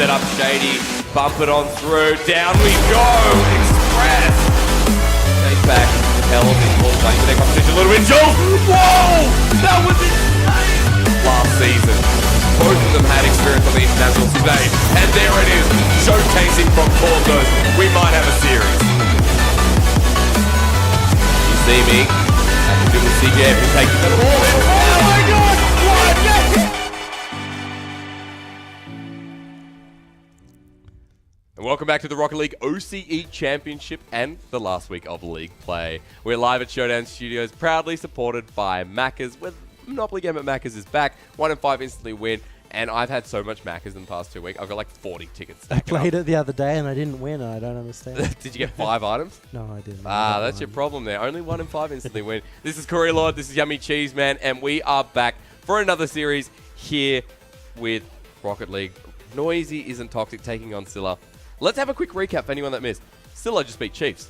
set up Shady. Bump it on through. Down we go. Express. Take back. Hell of this ball playing for their competition a little bit. Jules! Whoa! That was insane! Last season, both of them had experience on the international stage. And there it is. Showcasing from Corsos. We might have a series. You see me. I can do the CGF and taking the ball in. Oh my god! What? And welcome back to the Rocket League OCE Championship and the last week of league play. We're live at Showdown Studios, proudly supported by Macca's, where Monopoly Game at Macca's is back. 1 in 5 instantly win. And I've had so much Macca's in the past 2 weeks. I've got like 40 tickets. I played it the other day and I didn't win, and I don't understand. Did you get 5 items? No, I didn't. Ah, that's your problem there. Only 1 in 5 instantly win. This is Curry Lord, this is Yummy Cheese Man, and we are back for another series here with Rocket League. Noizee isn't toxic, taking on Scylla. Let's have a quick recap for anyone that missed. Scylla just beat Chiefs.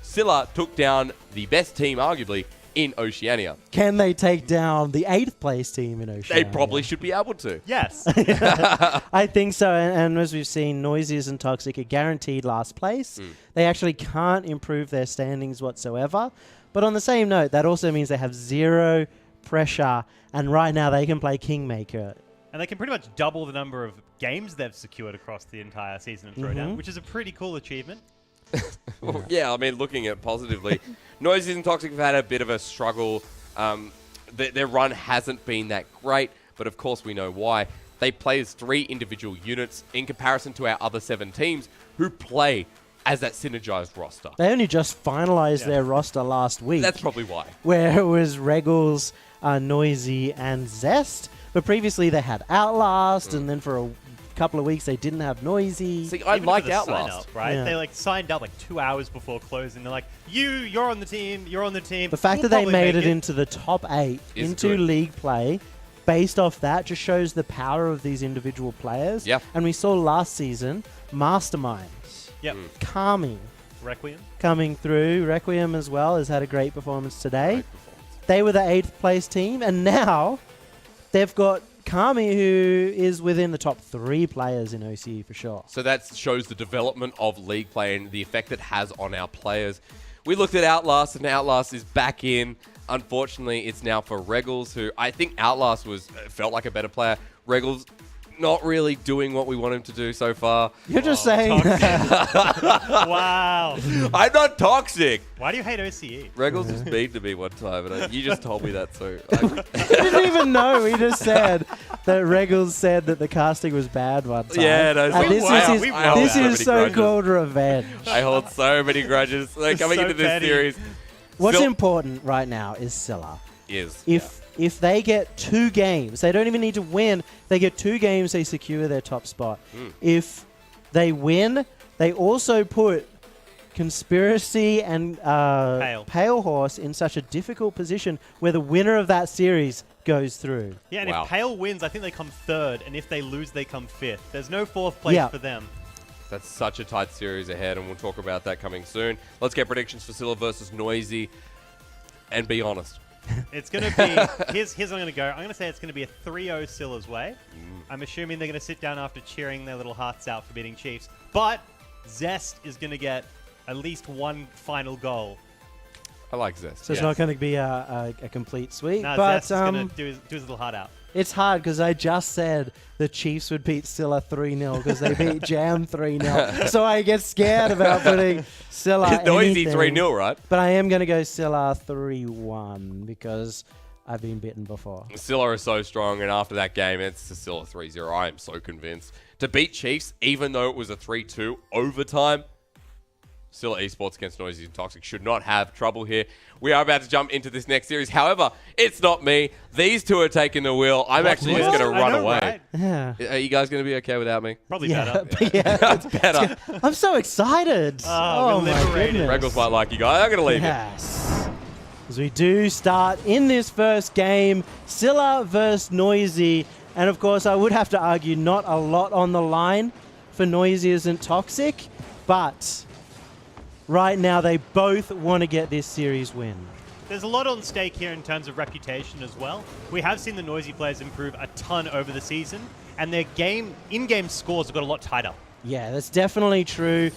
Scylla took down the best team, arguably, in Oceania. Can they take down the 8th place team in Oceania? They probably should be able to. Yes. I think so. And as we've seen, Noizee and Toxic are guaranteed last place. They actually can't improve their standings whatsoever. But on the same note, that also means they have 0 pressure. And right now they can play Kingmaker. And they can pretty much double the number of games they've secured across the entire season of Throwdown, which is a pretty cool achievement. Well, yeah, I mean, looking at it positively, Noizee and Toxic have had a bit of a struggle. Their run hasn't been that great, but of course we know why. They play as 3 individual units in comparison to our other 7 teams who play as that synergized roster. They only just finalized their roster last week. That's probably why. Where it was Regals, Noizee, and Zest. But previously they had Outlast, and then for a couple of weeks they didn't have Noizee. See, I liked Outlast, up, right? Yeah. They signed up 2 hours before closing. They're like, you're on the team, you're on the team. The fact that they made it into the top 8 Is into good. league play, based off that, just shows the power of these individual players. Yep. And we saw last season, Masterminds, Yep. Kami Requiem. coming through. Requiem as well has had a great performance today. Great performance. They were the 8th place team, and now they've got Kami, who is within the top 3 players in OCE for sure. So that shows the development of league play and the effect it has on our players. We looked at Outlast, and Outlast is back in. Unfortunately, it's now for Regals, who I think Outlast felt like a better player. Regals not really doing what we want him to do so far. You're just saying that. Wow. I'm not toxic. Why do you hate OCE? Regals was mean to me one time, and you just told me that, so... I didn't even know. We just said that Regals said that the casting was bad one time. Yeah, no, and we this wow, is, we his, wow. this So is many so-called revenge. I hold so many grudges. Coming so into this petty. series What's Still- important right now is Scylla. is... If they get 2 games, they don't even need to win. They get 2 games, they secure their top spot. If they win, they also put Conspiracy and Pale Horse in such a difficult position where the winner of that series goes through. Yeah, and Wow. if Pale wins, I think they come 3rd, and if they lose, they come 5th. There's no 4th place for them. That's such a tight series ahead, and we'll talk about that coming soon. Let's get predictions for Scylla versus Noizee, and be honest. It's going to be... here's what I'm going to go. I'm going to say it's going to be a 3-0 Scylla's way. I'm assuming they're going to sit down after cheering their little hearts out for beating Chiefs. But Zest is going to get at least 1 final goal. I like Zest. So it's not going to be a complete sweep. No, but Zest is going to do his little heart out. it's hard because I just said the Chiefs would beat Scylla 3-0 because they beat Jam 3-0. So I get scared about putting Scylla Noizee anything. 3-0, right? But I am going to go Scylla 3-1 because I've been bitten before. Scylla is so strong, and after that game, it's Scylla 3-0. I am so convinced. To beat Chiefs, even though it was a 3-2 overtime, Scylla Esports against Noizee and Toxic should not have trouble here. We are about to jump into this next series. However, it's not me. These 2 are taking the wheel. I'm actually just going to run away. Right? Yeah. Are you guys going to be okay without me? Probably better. Better. I'm so excited. Oh, my liberated. goodness. Regals might like you guys. I'm going to leave it. Yes. As we do start in this first game, Scylla versus Noizee. And of course, I would have to argue not a lot on the line for Noizee isn't toxic, but right now they both want to get this series win. There's a lot on stake here in terms of reputation as well. We have seen the Noizee players improve a ton over the season, and their in-game scores have got a lot tighter. Yeah, that's definitely true.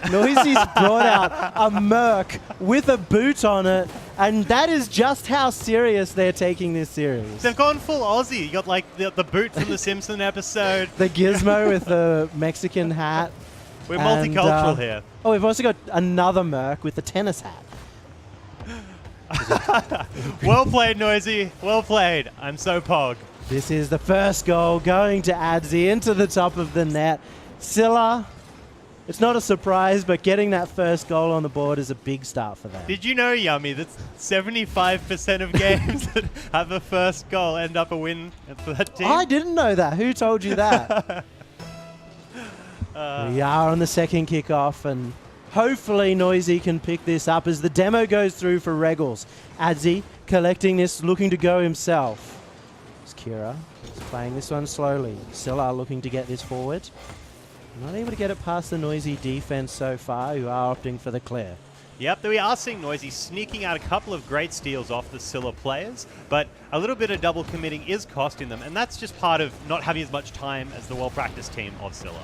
Noizee's brought out a Merc with a boot on it, and that is just how serious they're taking this series. They've gone full Aussie. You got like the boot from the Simpson episode. The gizmo with the Mexican hat. We're multicultural here. Oh, we've also got another Merc with the tennis hat. Well played, Noizee. Well played. I'm so pog. This is the first goal going to Adzi into the top of the net. Scylla, it's not a surprise, but getting that first goal on the board is a big start for them. Did you know, Yummy, that 75% of games that have a first goal end up a win for that team? I didn't know that. Who told you that? We are on the second kickoff, and hopefully Noizee can pick this up as the demo goes through for Regals. Adzi collecting this, looking to go himself. It's Kira playing this one slowly. Scylla looking to get this forward. Not able to get it past the Noizee defense so far, who are opting for the clear. Yep, we are seeing Noizee sneaking out a couple of great steals off the Scylla players, but a little bit of double committing is costing them, and that's just part of not having as much time as the well-practiced team of Scylla.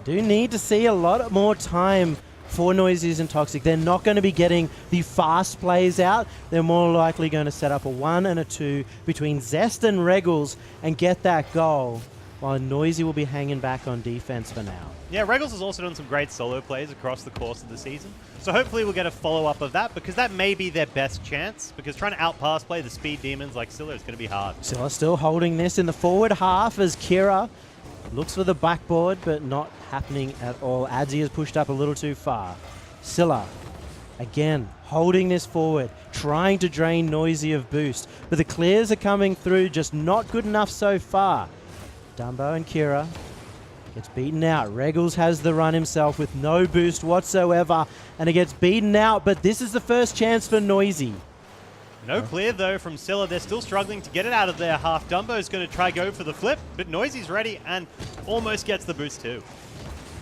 We do need to see a lot more time for Noizees and Toxic. They're not going to be getting the fast plays out. They're more likely going to set up a 1 and a 2 between Zest and Regals and get that goal, while Noizee will be hanging back on defense for now. Yeah, Regals has also done some great solo plays across the course of the season. So hopefully we'll get a follow-up of that, because that may be their best chance, because trying to outpass play the speed demons like Scylla is going to be hard. Scylla still holding this in the forward half as Kira looks for the backboard, but not happening at all. Adzi has pushed up a little too far. Scylla, again, holding this forward, trying to drain Noizee of boost, but the clears are coming through, just not good enough so far. Dumbo and Kira gets beaten out. Regals has the run himself with no boost whatsoever, and it gets beaten out, but this is the first chance for Noizee. No clear, though, from Scylla. They're still struggling to get it out of their half. Dumbo's going to try go for the flip, but Noizee's ready and almost gets the boost too.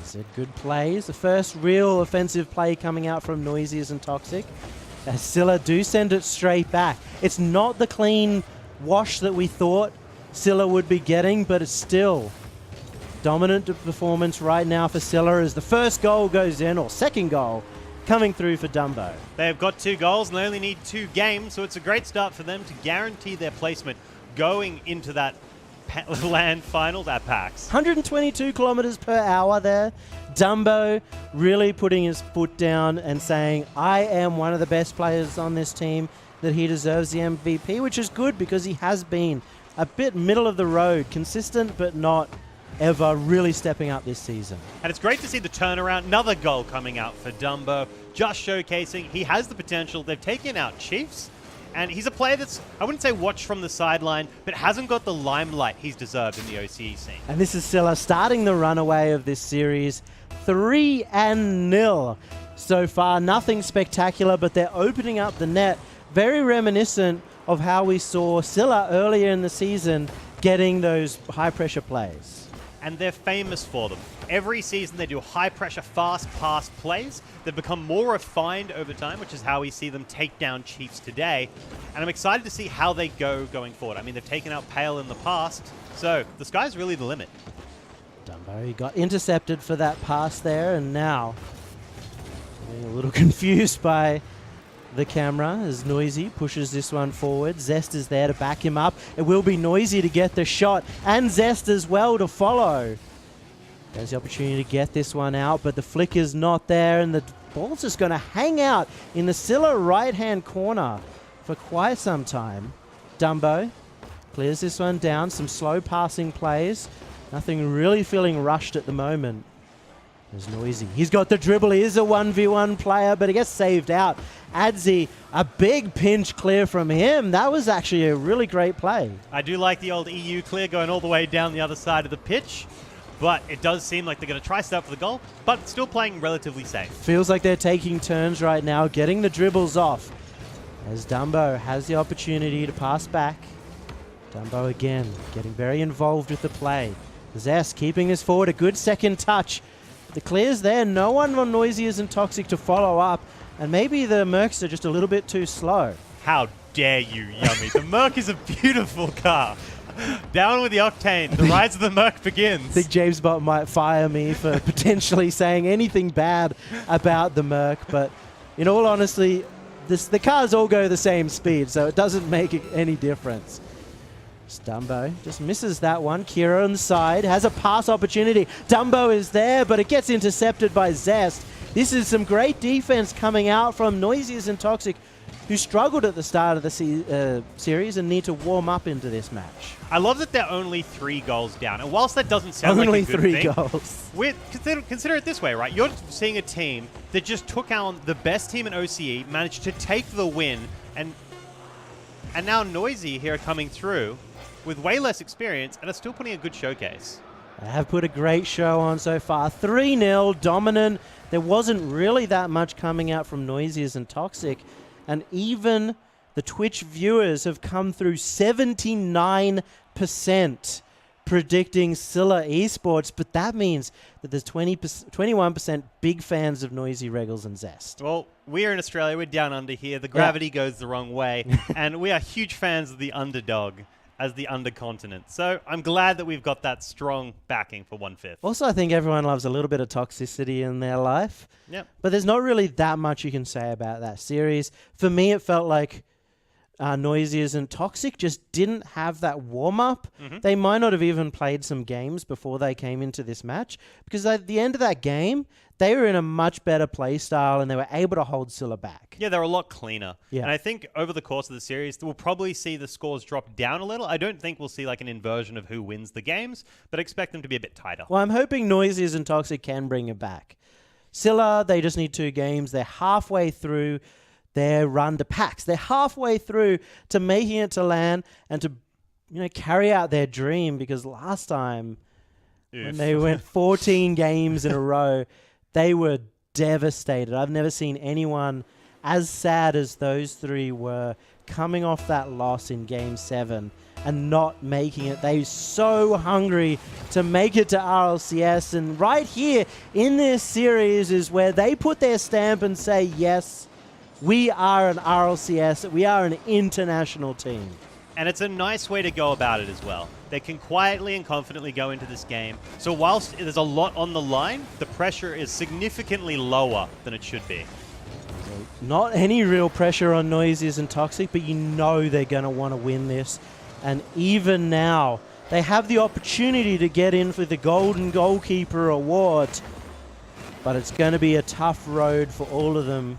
Said good plays. The first real offensive play coming out from Noizees and Toxic. As Scylla do send it straight back. It's not the clean wash that we thought Scylla would be getting, but it's still dominant performance right now for Scylla as the first goal goes in, or second goal, coming through for Dumbo. They've got 2 goals and they only need 2 games, so it's a great start for them to guarantee their placement going into that land finals at PAX. 122 kilometers per hour there. Dumbo really putting his foot down and saying, I am one of the best players on this team, that he deserves the MVP, which is good because he has been a bit middle of the road, consistent but not ever really stepping up this season. And it's great to see the turnaround. Another goal coming out for Dumbo, just showcasing he has the potential. They've taken out Chiefs, and he's a player that's, I wouldn't say watched from the sideline, but hasn't got the limelight he's deserved in the OCE scene. And this is Scylla starting the runaway of this series. 3-0 so far. Nothing spectacular, but they're opening up the net. Very reminiscent of how we saw Scylla earlier in the season getting those high-pressure plays. And they're famous for them. Every season they do high-pressure, fast-pass plays. They've become more refined over time, which is how we see them take down Chiefs today. And I'm excited to see how they go going forward. I mean, they've taken out Pale in the past, so the sky's really the limit. Dumbo, he got intercepted for that pass there, and now getting a little confused by the camera as Noizee pushes this one forward. Zest is there to back him up. It will be Noizee to get the shot, and Zest as well to follow. There's the opportunity to get this one out, but the flick is not there, and the ball's just going to hang out in the Scylla right-hand corner for quite some time. Dumbo clears this one down. Some slow passing plays. Nothing really feeling rushed at the moment. There's Noizee. He's got the dribble. He is a 1v1 player, but he gets saved out. Adzi, a big pinch clear from him. That was actually a really great play. I do like the old EU clear going all the way down the other side of the pitch, but it does seem like they're going to try stuff for the goal, but still playing relatively safe. Feels like they're taking turns right now, getting the dribbles off. As Dumbo has the opportunity to pass back. Dumbo again, getting very involved with the play. Zest keeping this forward, a good second touch. The clear's there, no one on Noizee isn't Toxic to follow up, and maybe the Mercs are just a little bit too slow. How dare you, Yummy. The Merc is a beautiful car. Down with the octane. The rise of the Merc I begins. think James Bott might fire me for potentially saying anything bad about the Merc, but in all honesty, the cars all go the same speed, so it doesn't make any difference. Dumbo just misses that one. Kira on the side has a pass opportunity. Dumbo is there, but it gets intercepted by Zest. This is some great defense coming out from Noizee and Toxic, who struggled at the start of the series and need to warm up into this match. I love that they're only 3 goals down. And whilst that doesn't sound Only like a good 3 thing, goals. consider it this way, right? You're seeing a team that just took out the best team in OCE, managed to take the win, and now Noizee here coming through with way less experience and are still putting a good showcase. They have put a great show on so far. 3-0, dominant. There wasn't really that much coming out from Noizee and Toxic. And even the Twitch viewers have come through 79% predicting Scylla Esports. But that means that there's 21% big fans of Noizee, Regals, and Zest. Well, we are in Australia. We're down under here. The gravity goes the wrong way. And we are huge fans of the underdog as the undercontinent. So I'm glad that we've got that strong backing for 1/5. Also, I think everyone loves a little bit of toxicity in their life. Yep. But there's not really that much you can say about that series. For me, it felt like Noizee and Toxic just didn't have that warm-up. They might not have even played some games before they came into this match, because at the end of that game, they were in a much better play style and they were able to hold Scylla back. Yeah, they're a lot cleaner. Yeah. And I think over the course of the series, we'll probably see the scores drop down a little. I don't think we'll see like an inversion of who wins the games, but I expect them to be a bit tighter. Well, I'm hoping Noizee and Toxic can bring it back. Scylla, they just need 2 games. They're halfway through their run to PAX. They're halfway through to making it to LAN and to carry out their dream, because last time when they went 14 games in a row, they were devastated. I've never seen anyone as sad as those 3 were coming off that loss in Game 7 and not making it. They were so hungry to make it to RLCS. And right here in this series is where they put their stamp and say, yes, we are an RLCS. We are an international team. And it's a nice way to go about it as well. They can quietly and confidently go into this game. So whilst there's a lot on the line, the pressure is significantly lower than it should be. Not any real pressure on Noizee and Toxic, but you know they're going to want to win this. And even now, they have the opportunity to get in for the Golden Goalkeeper Award. But it's going to be a tough road for all of them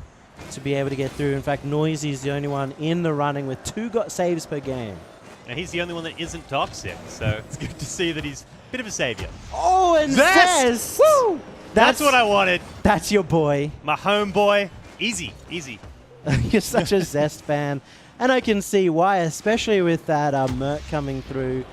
to be able to get through. In fact, Noizee is the only one in the running with 2 saves per game. And he's the only one that isn't toxic, so it's good to see that he's a bit of a savior. Oh, and Zest! Woo! That's what I wanted. That's your boy. My homeboy. Easy, easy. You're such a Zest fan. And I can see why, especially with that Merc coming through,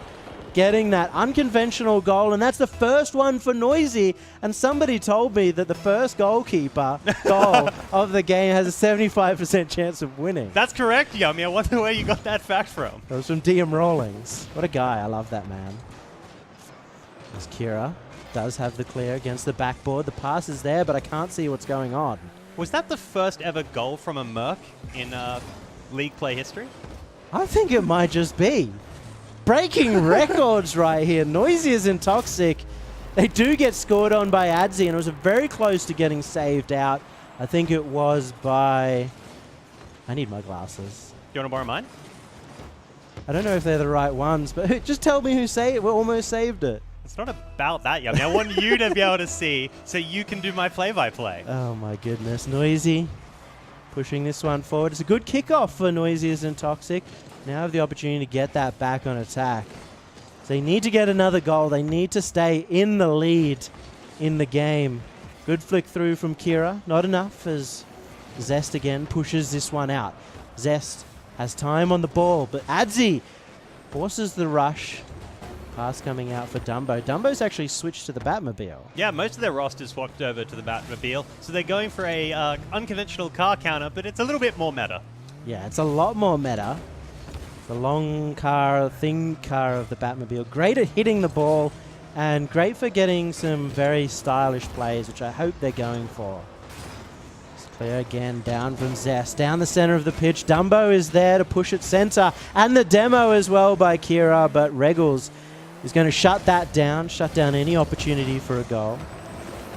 getting that unconventional goal, and that's the first one for Noizee. And somebody told me that the first goalkeeper goal of the game has a 75% chance of winning. That's correct, Yummy. I wonder where you got that fact from. That was from DM Rawlings. What a guy. I love that man. As Kira does have the clear against the backboard. The pass is there, but I can't see what's going on. Was that the first ever goal from a Merc in League play history? I think it might just be. Breaking records right here. Noizee and Toxic. They do get scored on by Adzi, and it was very close to getting saved out. I think it was by... I need my glasses. Do you want to borrow mine? I don't know if they're the right ones, but just tell me who saved it. We almost saved it. It's not about that, Yummy. I want you to be able to see so you can do my play-by-play. Oh my goodness. Noizee pushing this one forward. It's a good kickoff for Noizee and Toxic. Now have the opportunity to get that back on attack. So they need to get another goal. They need to stay in the lead in the game. Good flick through from Kira. Not enough as Zest again pushes this one out. Zest has time on the ball, but Adzi forces the rush. Pass coming out for Dumbo. Dumbo's actually switched to the Batmobile. Yeah, most of their roster swapped over to the Batmobile, so they're going for a unconventional car counter, but it's a little bit more meta. Yeah, it's a lot more meta. The long car, thin car of the Batmobile. Great at hitting the ball and great for getting some very stylish plays, which I hope they're going for. Clear again, down from Zest, down the center of the pitch. Dumbo is there to push it center, and the demo as well by Kira, but Regals is going to shut down any opportunity for a goal.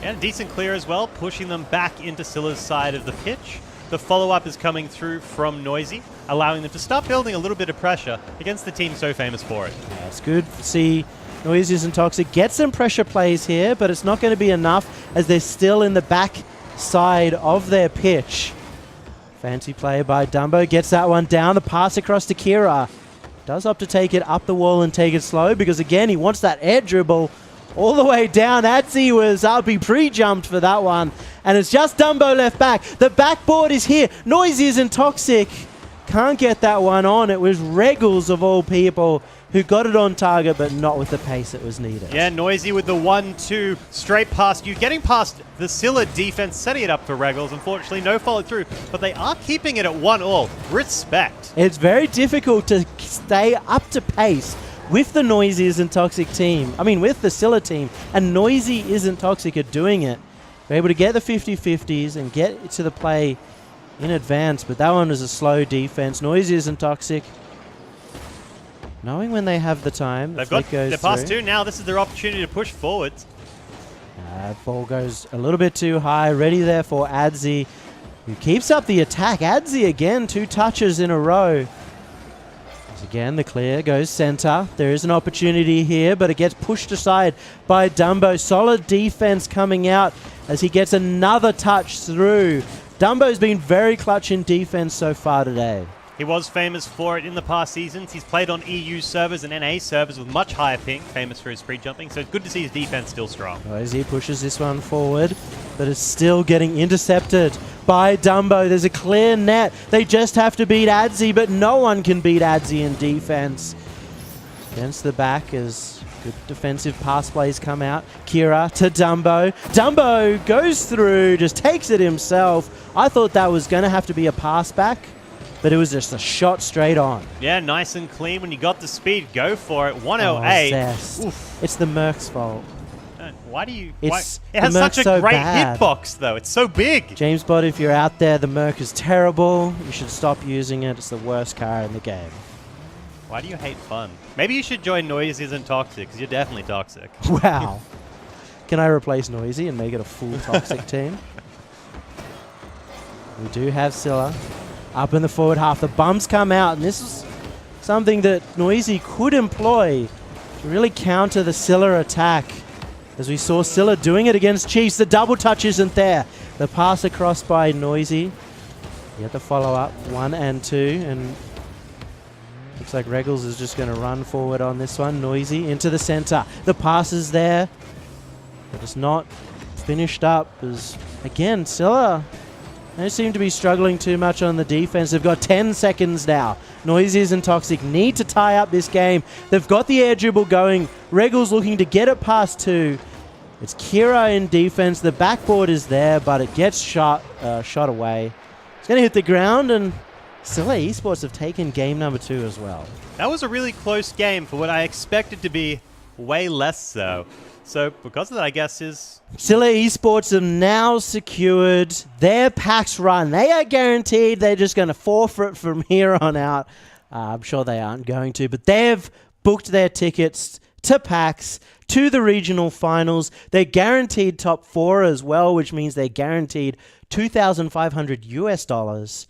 And a decent clear as well, pushing them back into Scylla's side of the pitch. The follow-up is coming through from Noizee, allowing them to start building a little bit of pressure against the team so famous for it. Yeah, it's good to see Noizee and Toxic get some pressure plays here, but it's not going to be enough as they're still in the back side of their pitch. Fancy play by Dumbo, gets that one down, the pass across to Kira. Does opt to take it up the wall and take it slow because, again, he wants that air dribble all the way down. Adzi was up, he pre-jumped for that one. And it's just Dumbo left back. The backboard is here. Noizee isn't Toxic. Can't get that one on. It was Regals, of all people, who got it on target, but not with the pace that was needed. Yeah, Noizee with the 1-2 straight past you. Getting past the Scylla defense, setting it up for Regals. Unfortunately, no follow through, but they are keeping it at 1-1. Respect. It's very difficult to stay up to pace with the Noizee isn't Toxic team. I mean, with the Scylla team. And Noizee isn't Toxic at doing it. They're able to get the 50-50s and get to the play in advance, but that one was a slow defense. Noizee isn't Toxic. Knowing when they have the time, They've got their past two now. This is their opportunity to push forwards. Ball goes a little bit too high. Ready there for Adzi, who keeps up the attack. Adzi again, 2 touches in a row. Again, the clear goes center. There is an opportunity here, but it gets pushed aside by Dumbo. Solid defense coming out as he gets another touch through. Dumbo's been very clutch in defense so far today. He was famous for it in the past seasons. He's played on EU servers and NA servers with much higher ping, famous for his pre-jumping, so it's good to see his defense still strong. Noizee pushes this one forward, but it's still getting intercepted by Dumbo. There's a clear net. They just have to beat Adzi, but no one can beat Adzi in defense. Against the back as good defensive pass plays come out. Kira to Dumbo. Dumbo goes through, just takes it himself. I thought that was going to have to be a pass back, but it was just a shot straight on. Yeah, nice and clean. When you got the speed, go for it. 108. Zest. It's the Merc's fault. Why do you... It has such a great hitbox, though. It's so big. James Bott, if you're out there, the Merc is terrible. You should stop using it. It's the worst car in the game. Why do you hate fun? Maybe you should join Noizee Isn't Toxic, because you're definitely toxic. Wow. Can I replace Noizee and make it a full Toxic team? We do have Scylla up in the forward half. The bumps come out, and this is something that Noizee could employ to really counter the Scylla attack. As we saw Scylla doing it against Chiefs, the double touch isn't there. The pass across by Noizee. You get the follow-up, 1 and 2, and looks like Regals is just going to run forward on this one. Noizee into the center. The pass is there, but it's not finished up. As again, Scylla, they seem to be struggling too much on the defense. They've got 10 seconds now. Noizee and Toxic need to tie up this game. They've got the air dribble going. Regals looking to get it past 2. It's Kira in defense. The backboard is there, but it gets shot away. It's going to hit the ground, and Scylla Esports have taken game number 2 as well. That was a really close game for what I expected to be way less so. So because of that, I guess is... Scylla Esports have now secured their PAX run. They are guaranteed they're just going to forfeit from here on out. I'm sure they aren't going to, but they've booked their tickets to PAX, to the regional finals. They're guaranteed top 4 as well, which means they're guaranteed $2,500 US.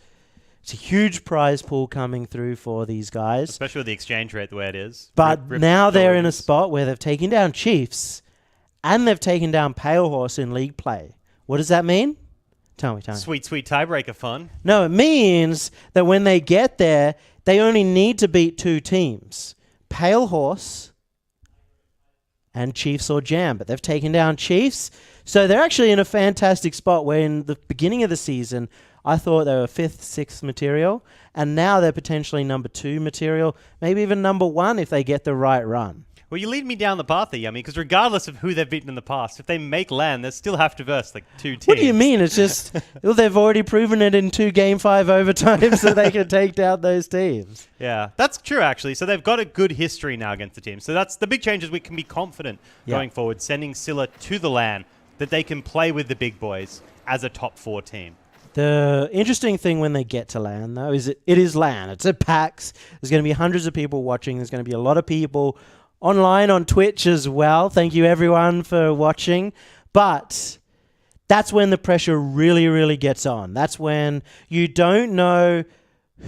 It's a huge prize pool coming through for these guys. Especially with the exchange rate the way it is. But now they're in a spot where they've taken down Chiefs and they've taken down Pale Horse in league play. What does that mean? Tell me. Sweet, sweet tiebreaker fun. No, it means that when they get there, they only need to beat 2 teams. Pale Horse and Chiefs or Jam. But they've taken down Chiefs. So they're actually in a fantastic spot where in the beginning of the season, I thought they were 5th, 6th material. And now they're potentially number 2 material. Maybe even number 1 if they get the right run. Well, you lead me down the path there, Yummy, because regardless of who they've beaten in the past, if they make land, they still have to verse like 2 teams. What do you mean? It's just, well, they've already proven it in 2 Game 5 overtimes so they can take down those teams. Yeah, that's true, actually. So they've got a good history now against the team. So that's the big change is we can be confident going forward, sending Scylla to the LAN, that they can play with the big boys as a top 4 team. The interesting thing when they get to LAN, though, is it is LAN. It's at PAX. There's going to be hundreds of people watching. There's going to be a lot of people online on Twitch as well. Thank you, everyone, for watching. But that's when the pressure really, really gets on. That's when you don't know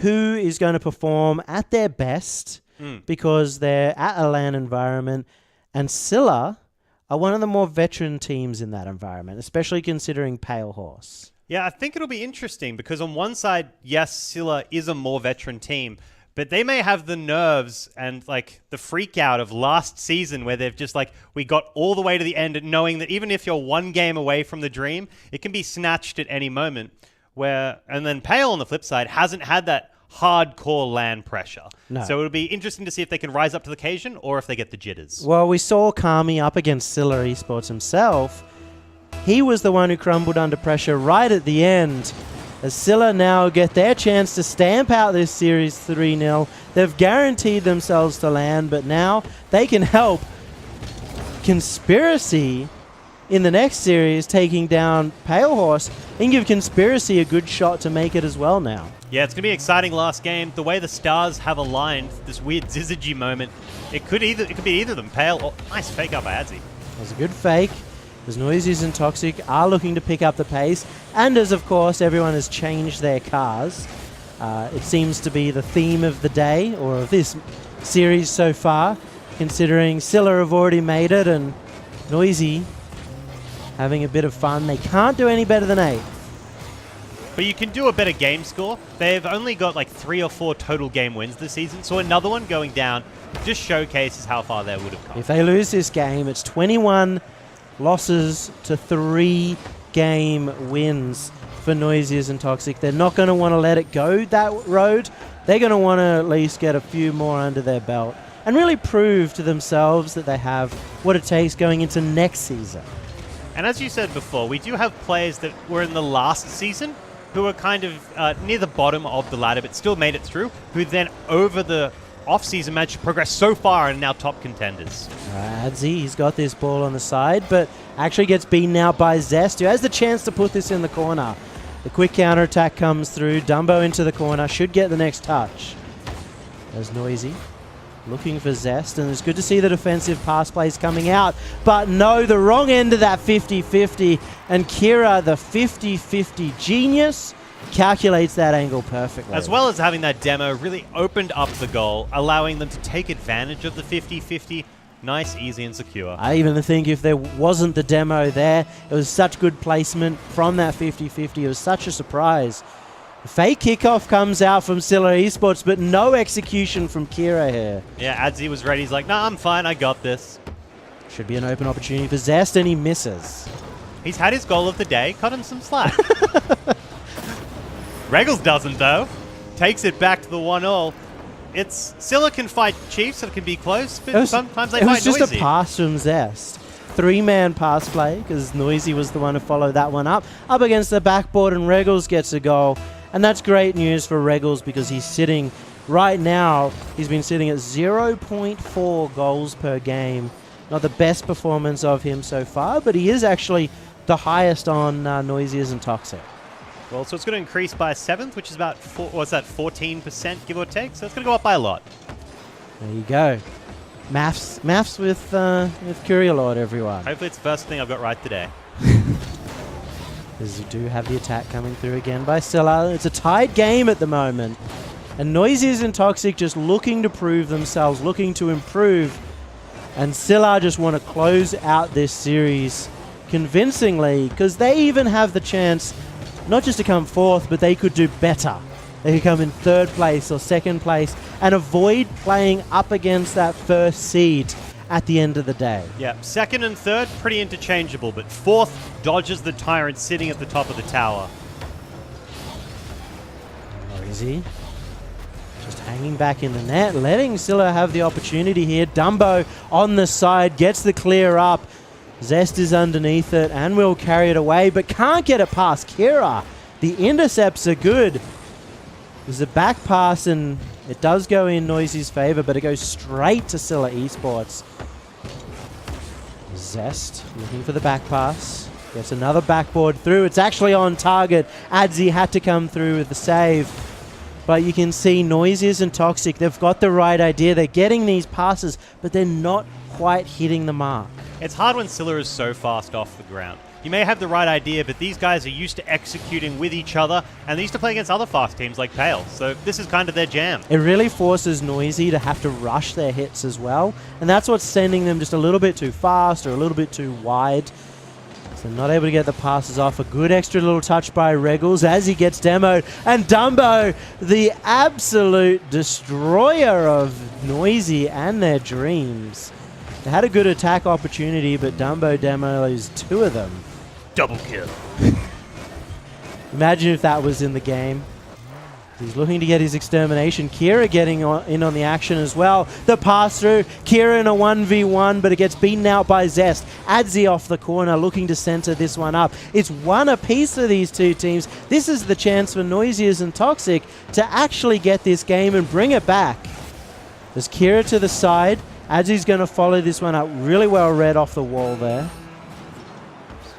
who is going to perform at their best because they're at a LAN environment. And Scylla are one of the more veteran teams in that environment, especially considering Pale Horse. Yeah, I think it'll be interesting because on one side, yes, Scylla is a more veteran team, but they may have the nerves and like the freak out of last season where they've just like, we got all the way to the end and knowing that even if you're one game away from the dream, it can be snatched at any moment. And then Pale on the flip side hasn't had that hardcore LAN pressure. No. So it'll be interesting to see if they can rise up to the occasion or if they get the jitters. Well, we saw Kami up against Scylla Esports himself. He was the one who crumbled under pressure right at the end. As Scylla now get their chance to stamp out this series 3-0. They've guaranteed themselves to LAN, but now they can help Conspiracy in the next series taking down Pale Horse and give Conspiracy a good shot to make it as well now. Yeah, it's going to be an exciting last game. The way the stars have aligned, this weird Zizagy moment, it could be either of them, Pale or... Nice fake up by Adzi. That was a good fake. As Noizee and Toxic are looking to pick up the pace, and as, of course, everyone has changed their cars. It seems to be the theme of the day, or of this series so far, considering Scylla have already made it, and Noizee having a bit of fun. They can't do any better than 8. But you can do a better game score. They've only got like 3 or 4 total game wins this season, so another one going down just showcases how far they would have come. If they lose this game, it's 21 losses to 3 game wins for Noizee and Toxic. They're not going to want to let it go that road. They're going to want to at least get a few more under their belt and really prove to themselves that they have what it takes going into next season. And as you said before, we do have players that were in the last season who are kind of near the bottom of the ladder but still made it through, who then over the off-season match progressed so far and now top contenders. Adzi, he's got this ball on the side, but actually gets beaten out by Zest, who has the chance to put this in the corner. The quick counter-attack comes through. Dumbo into the corner, should get the next touch. There's Noizee looking for Zest, and it's good to see the defensive pass plays coming out. But no, the wrong end of that 50-50, and Kira, the 50-50 genius, calculates that angle perfectly. As well as having that demo really opened up the goal, allowing them to take advantage of the 50-50. Nice, easy, and secure. I even think if there wasn't the demo there, it was such good placement from that 50-50. It was such a surprise. The fake kickoff comes out from Scylla Esports, but no execution from Kira here. Yeah, Adzi was ready. He's like, nah, I'm fine. I got this. Should be an open opportunity for Zest, and he misses. He's had his goal of the day. Cut him some slack. Regals doesn't, though. Takes it back to the 1-all. It's Scylla can fight Chiefs, so it can be close, but sometimes they fight Noizee. It was just a pass from Zest. 3-man pass play, because Noizee was the one to follow that one up against the backboard, and Regals gets a goal. And that's great news for Regals, because he's sitting, right now, he's been sitting at 0.4 goals per game. Not the best performance of him so far, but he is actually the highest on Noizee and Toxic. Well, so it's going to increase by a 7th, which is about, 14%, give or take? So it's going to go up by a lot. There you go. Maths with Curialord, everyone. Hopefully it's the first thing I've got right today. As you do have the attack coming through again by Scylla. It's a tied game at the moment. And Noizee and Toxic just looking to prove themselves, looking to improve. And Scylla just want to close out this series convincingly, because they even have the chance not just to come 4th, but they could do better. They could come in 3rd place or 2nd place and avoid playing up against that 1st seed at the end of the day. Yeah, 2nd and 3rd, pretty interchangeable, but 4th dodges the Tyrant sitting at the top of the tower. Noizee just hanging back in the net, letting Scylla have the opportunity here. Dumbo on the side, gets the clear up. Zest is underneath it and will carry it away, but can't get it past Kira. The intercepts are good. There's a back pass, and it does go in Noizee's favor, but it goes straight to Scylla Esports. Zest looking for the back pass. Gets another backboard through. It's actually on target. Adzi had to come through with the save. But you can see Noizee and Toxic, they've got the right idea. They're getting these passes, but they're not quite hitting the mark. It's hard when Scylla is so fast off the ground. You may have the right idea, but these guys are used to executing with each other, and they used to play against other fast teams like Pale. So this is kind of their jam. It really forces Noizee to have to rush their hits as well, and that's what's sending them just a little bit too fast or a little bit too wide. So not able to get the passes off. A good extra little touch by Regals as he gets demoed. And Dumbo, the absolute destroyer of Noizee and their dreams. They had a good attack opportunity, but Dumbo demos 2 of them. Double kill. Imagine if that was in the game. He's looking to get his extermination. Kira getting in on the action as well. The pass through. Kira in a 1v1, but it gets beaten out by Zest. Adzi off the corner, looking to center this one up. It's one apiece for these two teams. This is the chance for Noizee and Toxic to actually get this game and bring it back. There's Kira to the side. Adzi's going to follow this one up. Really well read off the wall there.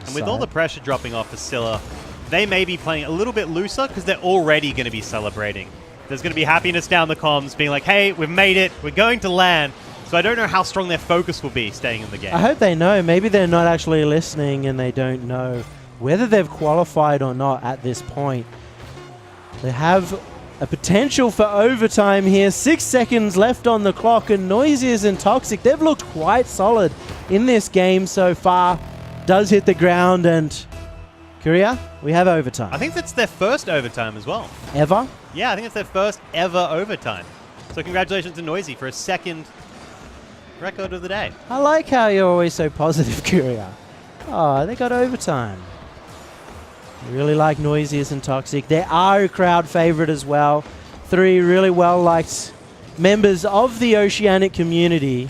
And with all the pressure dropping off for Scylla, they may be playing a little bit looser because they're already going to be celebrating. There's going to be happiness down the comms being like, hey, we've made it. We're going to land. So I don't know how strong their focus will be staying in the game. I hope they know. Maybe they're not actually listening and they don't know whether they've qualified or not at this point. They have a potential for overtime here. 6 seconds left on the clock, and Noizee and Toxic, they've looked quite solid in this game so far. Does hit the ground, and Korea, we have overtime. I think that's their first overtime as well. Ever? Yeah, I think it's their first ever overtime. So congratulations to Noizee for a second record of the day. I like how you're always so positive, Korea. Oh, they got overtime. I really like Noizee and Toxic. They are a crowd favorite as well. 3 really well-liked members of the Oceanic community.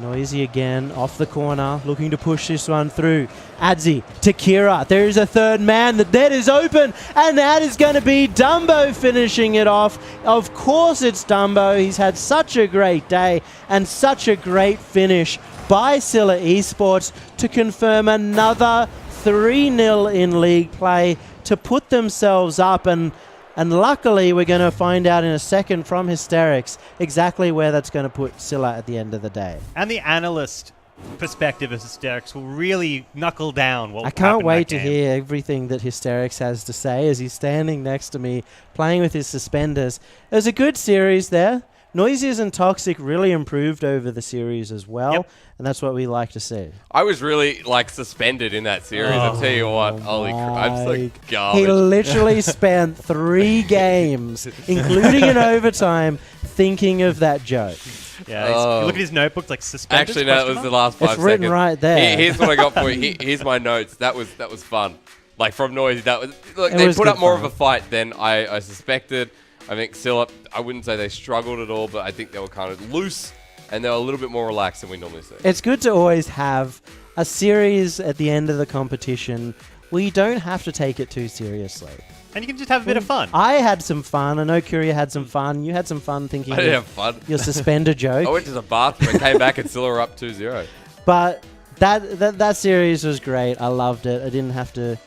Noizee again, off the corner, looking to push this one through. Adzi to Kira. There is a third man. The net is open, and that is going to be Dumbo finishing it off. Of course it's Dumbo. He's had such a great day and such a great finish by Scylla Esports to confirm another 3-0 in league play to put themselves up, and luckily we're going to find out in a second from Hysterics exactly where that's going to put Scylla at the end of the day. And the analyst perspective of Hysterics will really knuckle down what I can't wait to game. hear everything that Hysterics has to say as he's standing next to me playing with his suspenders. It was a good series there. Noizee and Toxic really improved over the series as well, and that's what we like to see. I was really suspended in that series. I'll tell you what, holy crap, I'm so garbage. He literally spent 3 games, including an overtime, thinking of that joke. Yeah, you look at his notebook, like suspended. Actually, no, that was the last 5 It's seconds. written right there. Here's what I got for you. Here's my notes. That was fun. Like from Noizee, that was look. It They was put good up more fun. of a fight than I suspected. I think Scylla, I wouldn't say they struggled at all, but I think they were kind of loose and they were a little bit more relaxed than we normally see. It's good to always have a series at the end of the competition where you don't have to take it too seriously. And you can just have a bit of fun. I had some fun. I know Curia had some fun. You had some fun thinking I didn't of have fun. your suspender joke. I went to the bathroom and came back and Scylla were up 2-0. But that series was great. I loved it. I didn't have to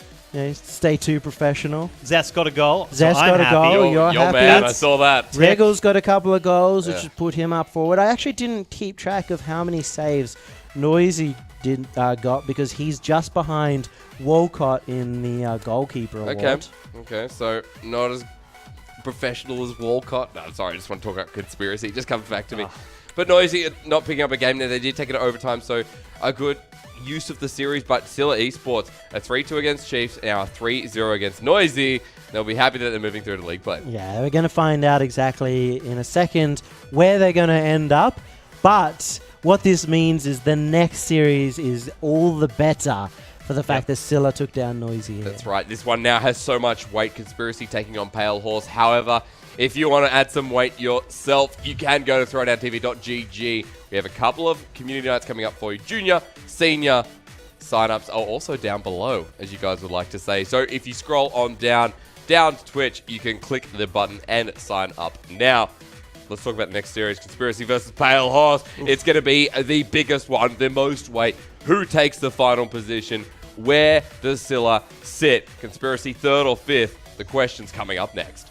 stay too professional. Zest got a goal. Zest so I'm got a happy. goal. You're happy. mad. I saw that. Regal's got a couple of goals, which Yeah. has put him up forward. I actually didn't keep track of how many saves Noizee got because he's just behind Walcott in the goalkeeper award. Okay, so not as professional as Walcott. No, sorry, I just want to talk about conspiracy. It just comes back to me. But Noizee not picking up a game there. They did take it to overtime, so a good use of the series. But Scylla Esports, a 3-2 against Chiefs, now a 3-0 against Noizee. They'll be happy that they're moving through to league play. Yeah, we're going to find out exactly in a second where they're going to end up. But what this means is the next series is all the better for the fact that Scylla took down Noizee. That's right. This one now has so much weight. Conspiracy taking on Pale Horse. However, if you want to add some weight yourself, you can go to throwdowntv.gg. We have a couple of community nights coming up for you. Junior, senior signups are also down below, as you guys would like to say. So if you scroll on down to Twitch, you can click the button and sign up now. Let's talk about the next series, Conspiracy versus Pale Horse. It's going to be the biggest one, the most weight. Who takes the final position? Where does Scylla sit? Conspiracy third or fifth? The question's coming up next.